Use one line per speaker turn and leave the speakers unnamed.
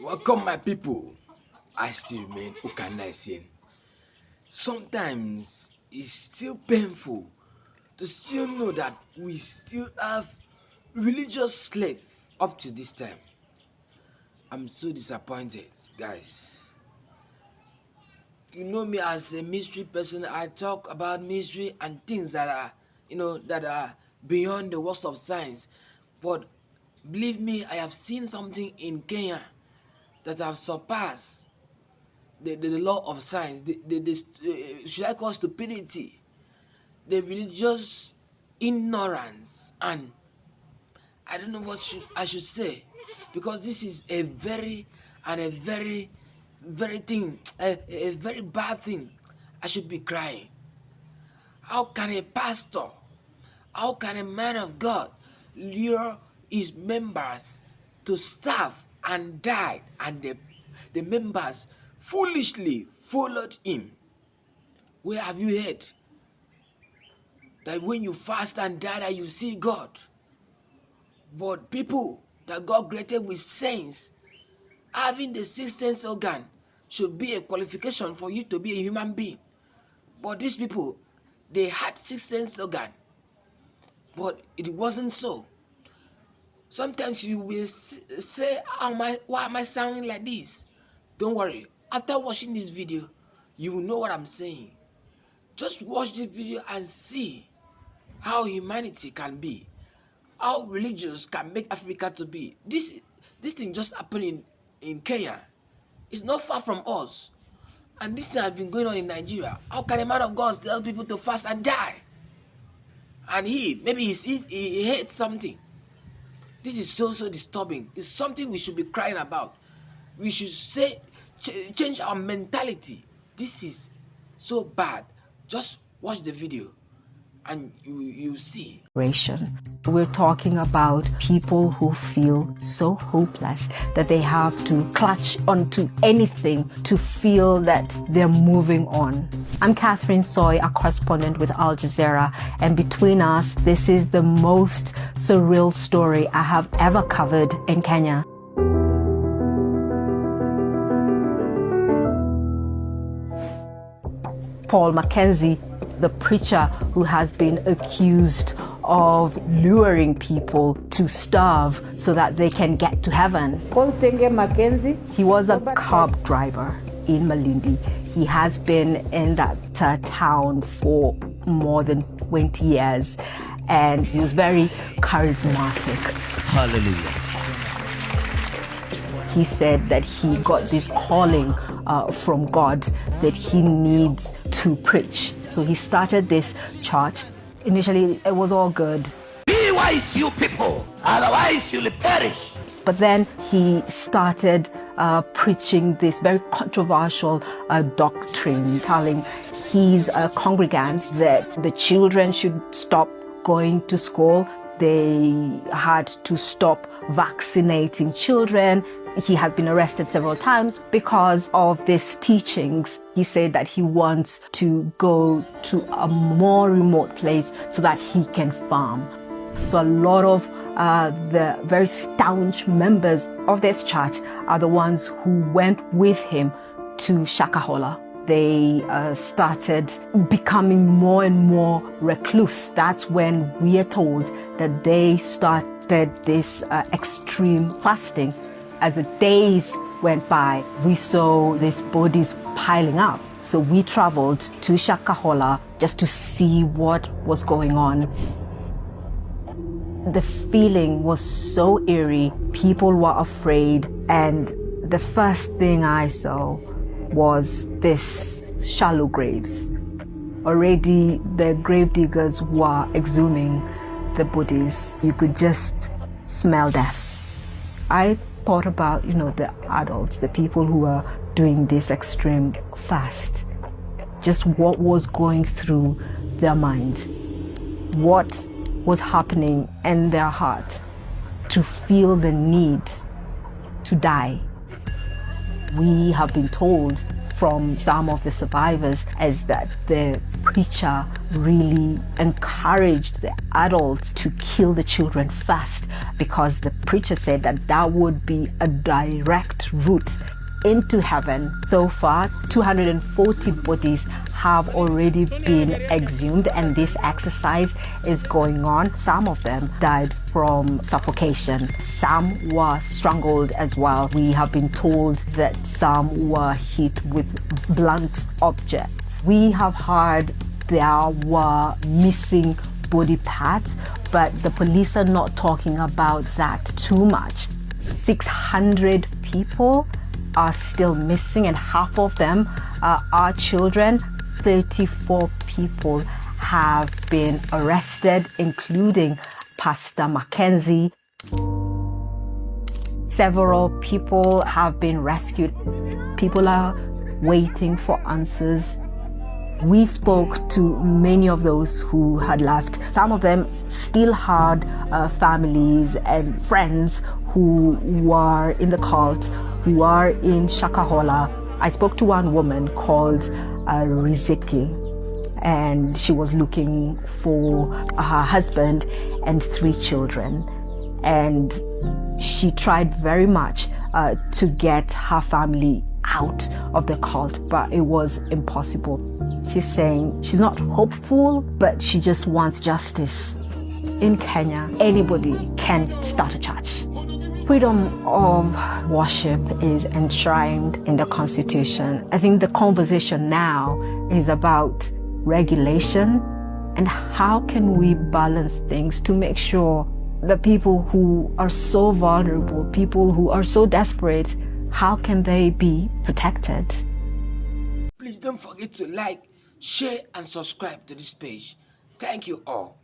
Welcome, my people. I still remain Ukanaisian. Sometimes it's still painful to still know that we still have religious slaves up to this time. I'm so disappointed, guys. You know me as a mystery person. I talk about mystery and things that are, that are beyond the world of science. But believe me, I have seen something in Kenya that have surpassed the law of science, should I call stupidity, the religious ignorance, and I don't know what I should say, because this is a very thing, a very bad thing. I should be crying. How can a pastor, how can a man of God lure his members to starve and die, and the members foolishly followed him? Where have you heard that when you fast and die that you see God? But people that God created with sense, having the sixth sense organ should be a qualification for you to be a human being. But these people, they had sixth sense organ, but it wasn't so. Sometimes you will say, why am I sounding like this? Don't worry. After watching this video, you will know what I'm saying. Just watch this video and see how humanity can be, how religions can make Africa to be. This thing just happened in Kenya. It's not far from us. And this thing has been going on in Nigeria. How can a man of God tell people to fast and die? And maybe he hates something. This is so disturbing. It's something we should be crying about. We should say, change our mentality. This is so bad. Just watch the video and you see.
We're talking about people who feel so hopeless that they have to clutch onto anything to feel that they're moving on. I'm Catherine Soy, a correspondent with Al Jazeera, and between us, this is the most surreal story I have ever covered in Kenya. Paul Mackenzie, the preacher who has been accused of luring people to starve so that they can get to heaven. He was a cab driver in Malindi. He has been in that town for more than 20 years, and he was very charismatic.
Hallelujah.
He said that he got this calling from God that he needs to preach. So he started this church. Initially, it was all good.
Be wise, you people, otherwise you'll perish.
But then he started preaching this very controversial doctrine, telling his congregants that the children should stop going to school. They had to stop vaccinating children. He had been arrested several times because of these teachings. He said that he wants to go to a more remote place so that he can farm. So a lot of the very staunch members of this church are the ones who went with him to Shakahola. They started becoming more and more recluse. That's when we are told that they started this extreme fasting. As the days went by, we saw these bodies piling up. So we traveled to Shakahola just to see what was going on. The feeling was so eerie. People were afraid. And the first thing I saw was this shallow graves. Already the grave diggers were exhuming the bodies. You could just smell death. I thought about, the adults, the people who were doing this extreme fast, just what was going through their mind, what was happening in their heart to feel the need to die. We have been told from some of the survivors is that the preacher really encouraged the adults to kill the children first, because the preacher said that that would be a direct route into heaven. So far, 240 bodies have already been exhumed, and this exercise is going on. Some of them died from suffocation. Some were strangled as well. We have been told that some were hit with blunt objects. We have heard there were missing body parts, but the police are not talking about that too much. 600 people are still missing, and half of them are children. 34 people have been arrested, including Pastor Mackenzie. Several people have been rescued. People are waiting for answers. We spoke to many of those who had left. Some of them still had families and friends who were in the cult, who are in Shakahola. I spoke to one woman called Riziki, and she was looking for her husband and 3 children. And she tried very much to get her family out of the cult, but it was impossible. She's saying she's not hopeful, but she just wants justice. In Kenya, anybody can start a church. Freedom of worship is enshrined in the Constitution. I think the conversation now is about regulation and how can we balance things to make sure the people who are so vulnerable, people who are so desperate, how can they be protected?
Please don't forget to like, share, and subscribe to this page. Thank you all.